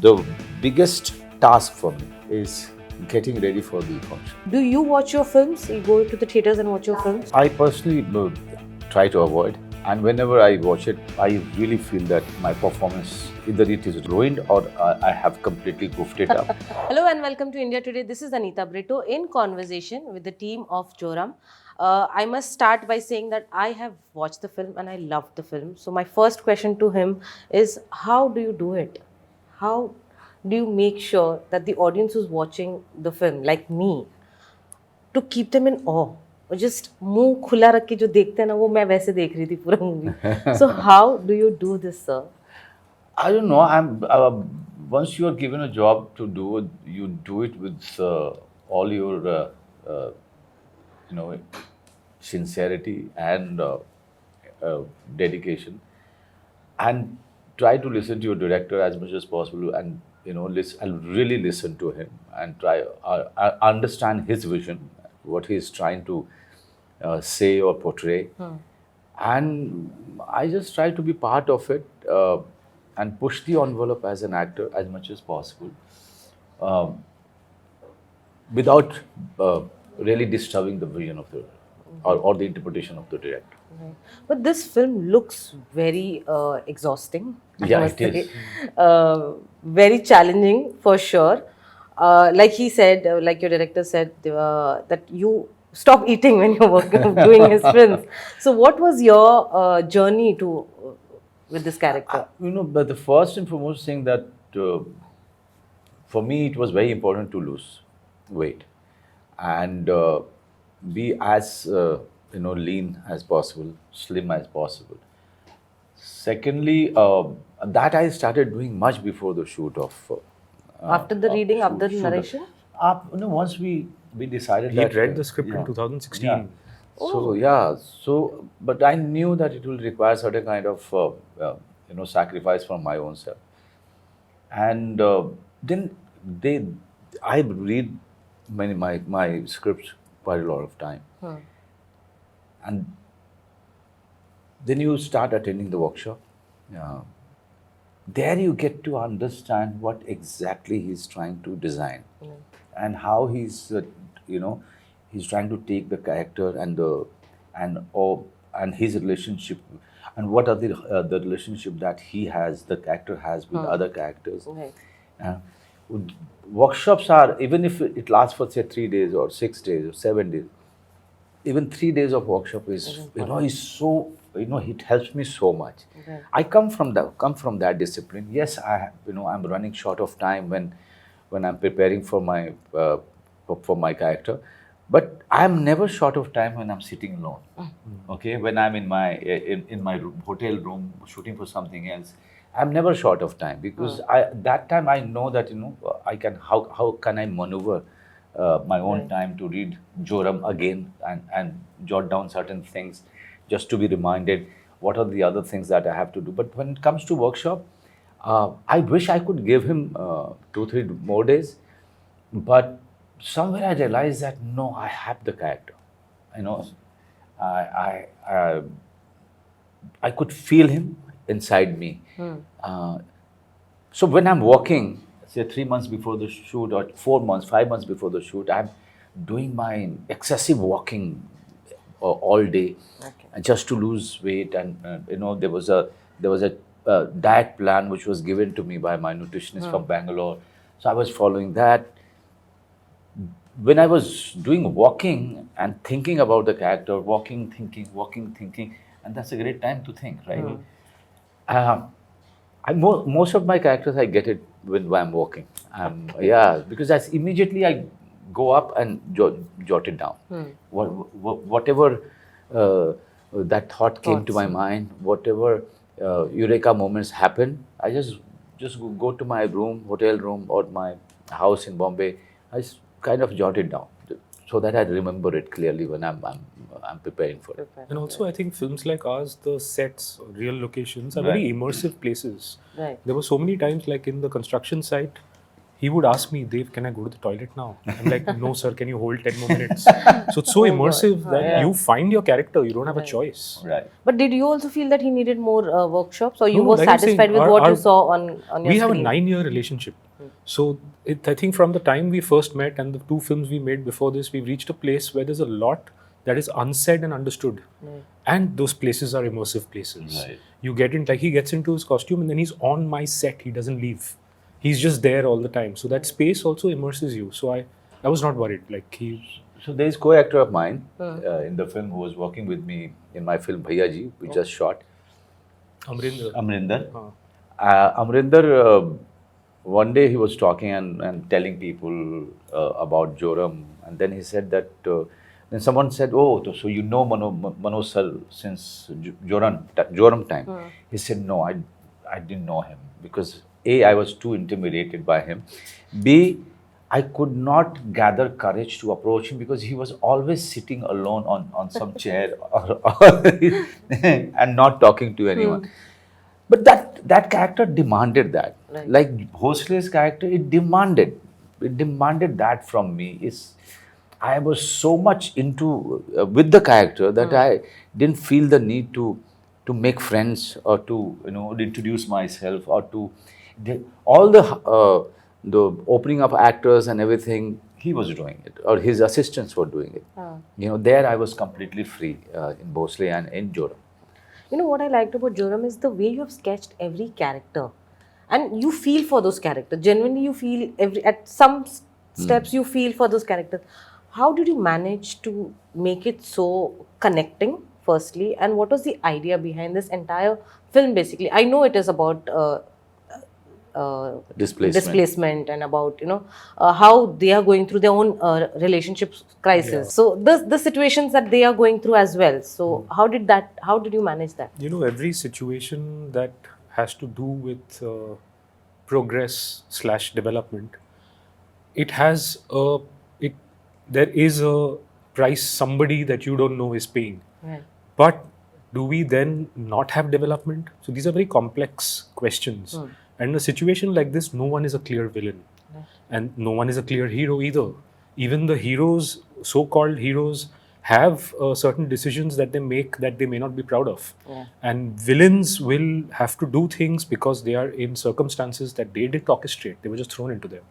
The biggest task for me is getting ready for the function. Do you watch your films? You go to the theatres and watch your films? I personally try to avoid, and whenever I watch it, I really feel that my performance, either it is ruined or I have completely goofed it up. Hello and welcome to India Today. This is Anita Britto in conversation with the team of Joram. I must start by saying that I have watched the film and I loved the film. So my first question to him is, how do you do it? How do you make sure that the audience who's watching the film, like me, to keep them in awe? और just मुंह खुला रख के जो देखते हैं ना वो मैं वैसे देख रही थी पूरा movie. So how do you do this, sir? I don't know. Once you are given a job to do it, you do it with all your sincerity and dedication, and try to listen to your director as much as possible, and listen and really listen to him and try understand his vision, what he is trying to say or portray. And I just try to be part of it and push the envelope as an actor as much as possible, without really disturbing the vision of the or the interpretation of the director. Right. But this film looks very exhausting. I Yeah, must it say. is. Very challenging for sure. Like he said, like your director said, that you stop eating when you're working, doing his films. So, what was your journey to with this character? But the first and foremost thing that for me it was very important to lose weight and be as lean as possible, slim as possible. Secondly, that I started doing much before the shoot of. After the reading, after the shoot. narration? Once we decided He that read the script in yeah. 2016. Yeah. So but I knew that it will require certain kind of sacrifice from my own self, and then I read my scripts quite a lot of time, and then you start attending the workshop. There you get to understand what exactly he's trying to design, and how he's he's trying to take the character and his relationship, and what are the relationship that the character has with other characters. Right. Uh, Workshops are, even if it lasts for say 3 days or 6 days or 7 days, even 3 days of workshop is is so it helps me so much. Okay. I come from that discipline. Yes, I'm running short of time when I'm preparing for my character, but I'm never short of time when I'm sitting alone. Okay, when I'm in my hotel room shooting for something else, I'm never short of time, because that time I know that I can how can I maneuver my own time to read Joram again and jot down certain things, just to be reminded what are the other things that I have to do. But when it comes to workshop, I wish I could give him 2-3 more days, but somewhere I realized that no, I have the character. I could feel him inside me. So when I'm walking, say 3 months before the shoot or 4 months, 5 months before the shoot, I'm doing my excessive walking all day, just to lose weight. And there was a diet plan which was given to me by my nutritionist from Bangalore. So I was following that. When I was doing walking and thinking about the character, walking, thinking, and that's a great time to think, right? Most of my characters, I get it when I'm walking. Because immediately I go up and jot it down. Whatever that thought came to my mind, whatever eureka moments happen, I just go to my hotel room, or my house in Bombay. I just kind of jot it down so that I remember it clearly when I'm preparing for it. And also, I think films like ours, the sets, real locations, are very immersive places. Right. There were so many times, like in the construction site, he would ask me, Dev, can I go to the toilet now? I'm like, no, sir, can you hold 10 more minutes? So it's so immersive that you find your character, you don't have a choice. Right. But did you also feel that he needed more workshops, or you No, were like I'm saying, satisfied with what you saw on your we have a screen? 9-year relationship. So I think from the time we first met and the 2 films we made before this, we've reached a place where there's a lot that is unsaid and understood. And those places are immersive places. Right. You get in, like he gets into his costume and then he's on my set. He doesn't leave. He's just there all the time. So that space also immerses you. So I was not worried. Like So there is co-actor of mine in the film who was working with me in my film Bhaiya Ji, we just shot. Amrinder. Amrinder, one day he was talking and telling people about Joram, and then he said that. Then someone said, "Oh, so you know Manoj sir since Joram time." He said, "No, I didn't know him because A, I was too intimidated by him. B, I could not gather courage to approach him because he was always sitting alone on some chair and not talking to anyone." But that character demanded that. Right. Like Bhosle's character, it demanded that from me. I was so much into with the character that I didn't feel the need to make friends or to introduce myself or to all the opening of actors and everything. He was doing it, or his assistants were doing it. There I was completely free in Bhosle and in Joram. You know what I liked about Joram is the way you have sketched every character, and you feel for those characters. Genuinely, you feel at some steps you feel for those characters. How did you manage to make it so connecting? Firstly, and what was the idea behind this entire film? Basically, I know it is about displacement and about how they are going through their own relationship crisis. So the situations that they are going through as well. So how did you manage that? Every situation that has to do with progress / development, there is a price somebody that you don't know is paying. Right. But do we then not have development? So these are very complex questions. And in a situation like this, no one is a clear villain. And no one is a clear hero either. Even the heroes, so-called heroes, have certain decisions that they make that they may not be proud of. And villains will have to do things because they are in circumstances that they didn't orchestrate. They were just thrown into them.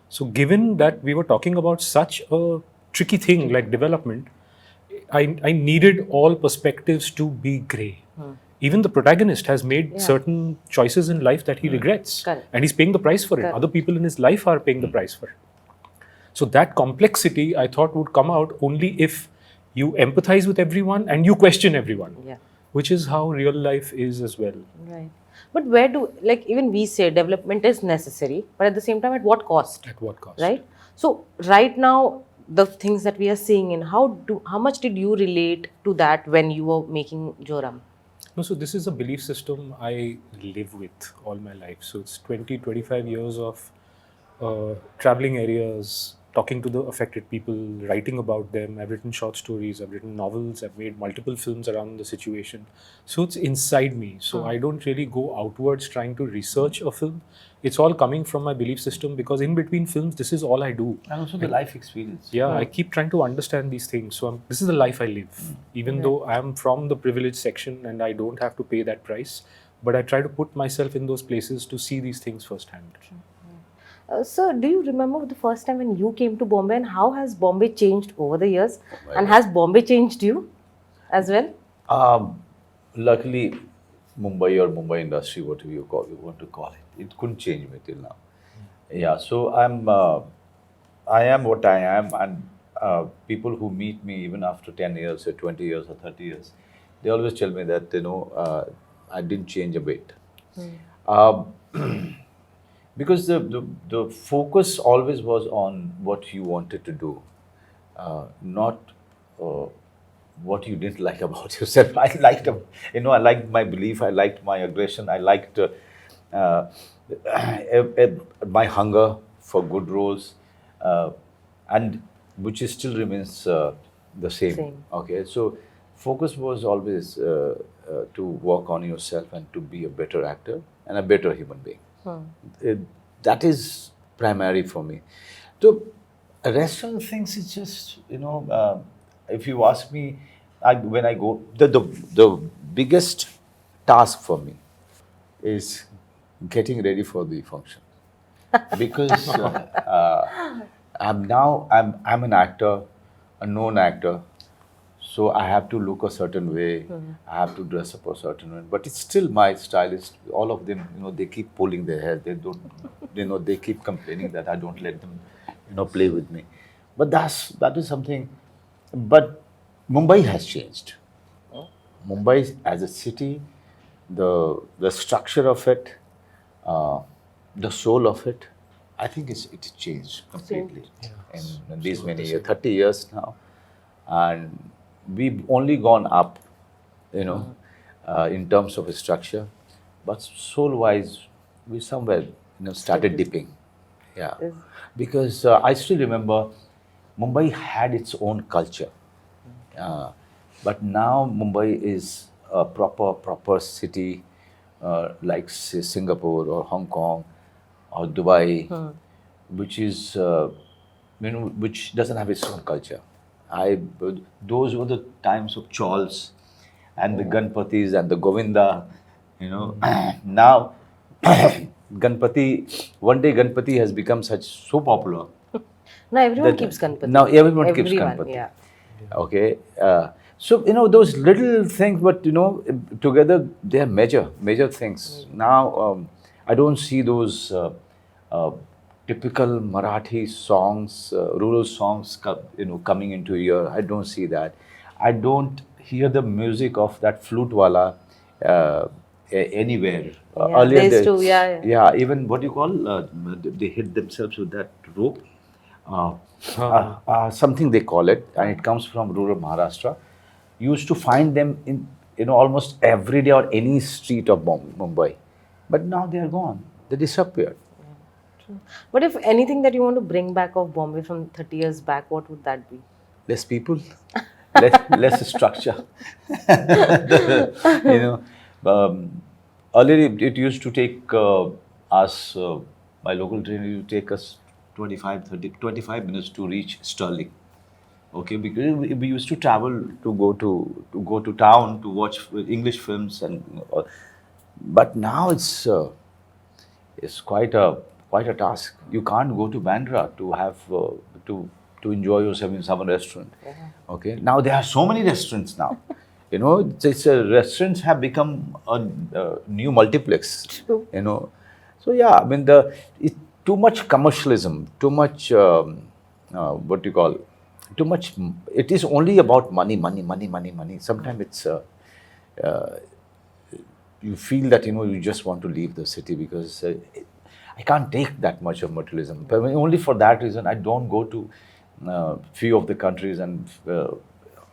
So given that we were talking about such a tricky thing like development, I needed all perspectives to be grey. Even the protagonist has made certain choices in life that he regrets. Correct. And he's paying the price for it. Correct. Other people in his life are paying the price for it. So that complexity, I thought, would come out only if you empathize with everyone and you question everyone. Which is how real life is as well. Right. But even we say development is necessary, but at the same time, at what cost? At what cost? Right? So right now, the things that we are seeing in, how much did you relate to that when you were making Joram? No, so this is a belief system I live with all my life. So it's 20-25 years of traveling areas, talking to the affected people, writing about them. I've written short stories, I've written novels, I've made multiple films around the situation. So it's inside me. So I don't really go outwards trying to research a film. It's all coming from my belief system because in between films, this is all I do. And also the life experience. Yeah, I keep trying to understand these things. So this is the life I live. Even though I'm from the privileged section and I don't have to pay that price, but I try to put myself in those places to see these things firsthand. So, do you remember the first time when you came to Bombay, and how has Bombay changed over the years? And has Bombay changed you as well? Luckily, Mumbai or Mumbai industry, whatever you want to call it couldn't change me till now. Yeah, so I am what I am, and people who meet me even after 10 years or 20 years or 30 years, they always tell me that I didn't change a bit. Because the focus always was on what you wanted to do, not what you didn't like about yourself. I liked, I liked my belief, I liked my aggression, I liked my hunger for good roles, and which still remains the same. Okay, so focus was always to work on yourself and to be a better actor and a better human being. That is primary for me. So restaurant things is just, if you ask me, when I go, the biggest task for me is getting ready for the function, because I'm an actor, a known actor, so I have to look a certain way, I have to dress up a certain way. But it's still my stylist. All of them, they keep pulling their hair. They don't, they keep complaining that I don't let them, play with me. But that is something. But Mumbai has changed. Mumbai as a city, the structure of it, uh, the soul of it, I think it's changed completely in these many years, 30 years now, and we've only gone up, in terms of structure, but soul-wise, we somewhere started dipping, yeah, Is- because I still remember Mumbai had its own culture. Uh, but now Mumbai is a proper city, like say Singapore or Hong Kong or Dubai, which is which doesn't have its own culture. I Those were the times of chawls and the Ganpatis and the Govinda. Now Ganpati. One day Ganpati has become so popular Now everyone that keeps Ganpati. now everyone keeps Everyone, Ganpati. yeah. Okay, so those little things, but together they are major things. Now I don't see those uh, typical Marathi songs, rural songs, coming into ear. I don't see that. I don't hear the music of that flute wala anywhere. Yeah, Earlier, they used to, yeah. yeah, even what you call, they hit themselves with that rope. Something they call it, and it comes from rural Maharashtra. You used to find them in almost every day or any street of Mumbai, but now they are gone. They disappeared. But if anything that you want to bring back of Bombay from 30 years back, what would that be? Less people, less structure. you know, earlier it used to take us, my local train used to take us 25 minutes to reach Sterling. Okay, because we used to travel to go to town to watch English films, and but now it's quite a task. You can't go to Bandra to have to enjoy yourself in some restaurant. Okay, now there are so many restaurants now. Restaurants have become a new multiplex. True. So yeah, I mean too much commercialism, too much what do you call, too much. It is only about money, money, money, money, money. Sometimes it's you feel that you just want to leave the city, because I can't take that much of materialism. But only for that reason, I don't go to few of the countries and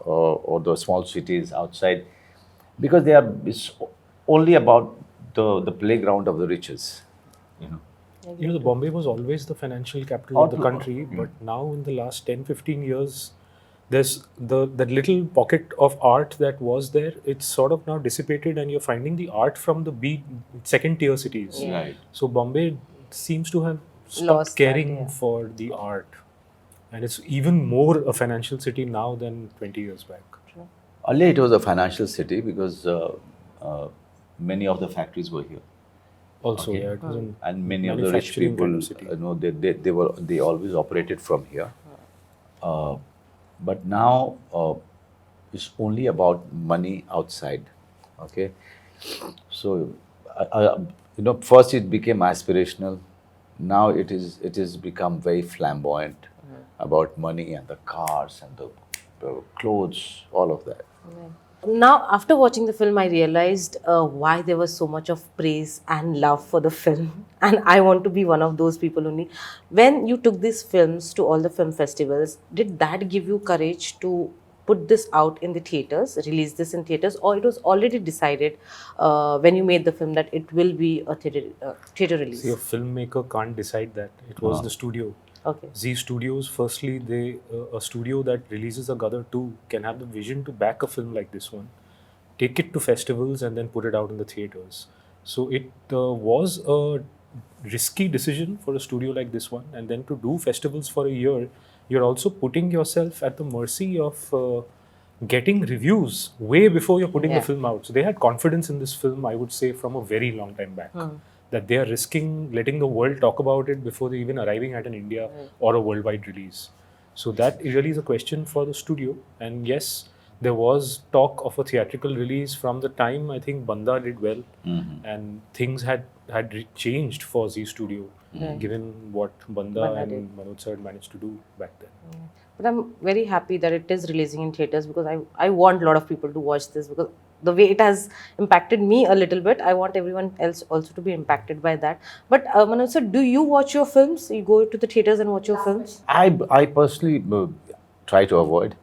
or the small cities outside, because it's only about the playground of the riches. The Bombay was always the financial capital of the Always. country, but now in the last 10, 15 years, there's that little pocket of art that was there. It's sort of now dissipated, and you're finding the art from the second tier cities. Yeah. Right. So Bombay seems to have stopped Lost that, caring yeah. for the art, and it's even more a financial city now than 20 years back. Earlier it was a financial city because many of the factories were here. Also, Okay. yeah, it was an And many of the rich manufacturing people, kind of city. they always operated from here. But now it's only about money outside. Okay, so first it became aspirational. Now it is become very flamboyant about money and the cars and the clothes, all of that. Now, after watching the film, I realized why there was so much of praise and love for the film. And I want to be one of those people only. When you took these films to all the film festivals, did that give you courage to put this out in the theaters, release this in theaters, or it was already decided when you made the film that it will be a theater release? See, a filmmaker can't decide that. It was the studio. Okay. Z Studios, firstly, a studio that releases a Gadar 2 can have the vision to back a film like this one, take it to festivals, and then put it out in the theaters. So it was a risky decision for a studio like this one, and then to do festivals for a year, you're also putting yourself at the mercy of getting reviews way before you're putting the Yeah. film out. So they had confidence in this film, I would say, from a very long time back, that they are risking letting the world talk about it before they even arriving at an India or a worldwide release. So that really is a question for the studio. And yes, there was talk of a theatrical release from the time I think Banda did well, and things had changed for Z Studio, given what Banda Banda and did. Manoj sir had managed to do back then. But I'm very happy that it is releasing in theaters, because I want a lot of people to watch this, because the way it has impacted me a little bit, I want everyone else also to be impacted by that. But Manoj sir, do you watch your films? You go to the theaters and watch your films? I personally try to avoid,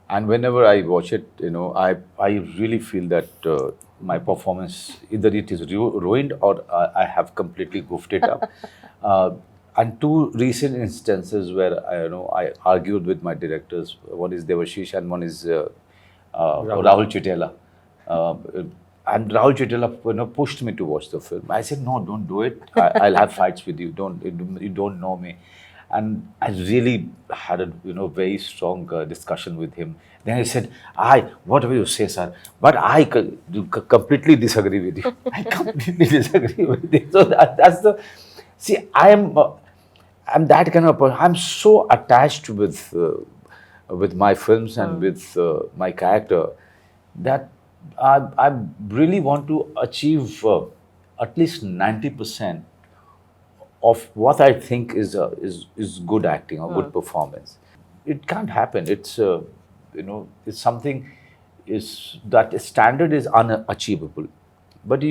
and whenever I watch it, I really feel that my performance, either it is ruined or I have completely goofed it up. And two recent instances where I argued with my directors. One is Devashish and one is Rahul Chitela. And Rahul Chitela pushed me to watch the film. I said, no, don't do it. I'll have fights with you. You don't know me. And I really had a very strong discussion with him. Then I said, whatever you say, sir, but I completely disagree with you. I completely disagree with you. So that's the, see, I'm that kind of person. I'm so attached with my films and with my character that I really want to achieve at least 90% of what I think is good acting or good performance. It can't happen. It's it's something that standard is unachievable. But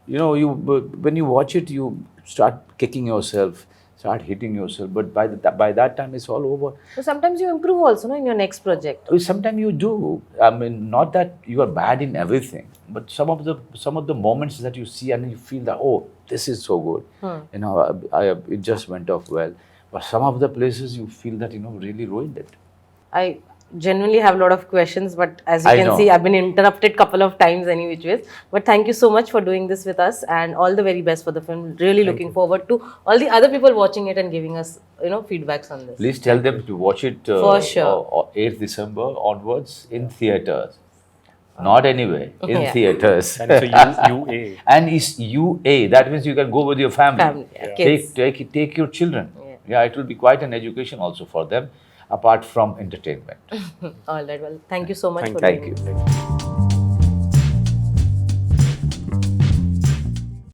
when you watch it, you start kicking yourself, start hitting yourself. But by that time, it's all over. So sometimes you improve also, no, in your next project. Sometimes you do. I mean, not that you are bad in everything, but some of the moments that you see and you feel that, oh, this is so good. It just went off well. But some of the places you feel that really ruined it. I genuinely have a lot of questions, but as you I can know. see, I've been interrupted couple of times any which ways. But thank you so much for doing this with us, and all the very best for the film. Really looking forward to all the other people watching it and giving us feedbacks on this. Please tell them to watch it For sure. 8th December onwards in theaters. Not anywhere, in Yeah. theaters. And it's a UA. And it's UA. That means you can go with your family. Family, yeah. Kids. Take your children. Yeah. It will be quite an education also for them, apart from entertainment. All right. Well, thank you so much for Thank doing you. this.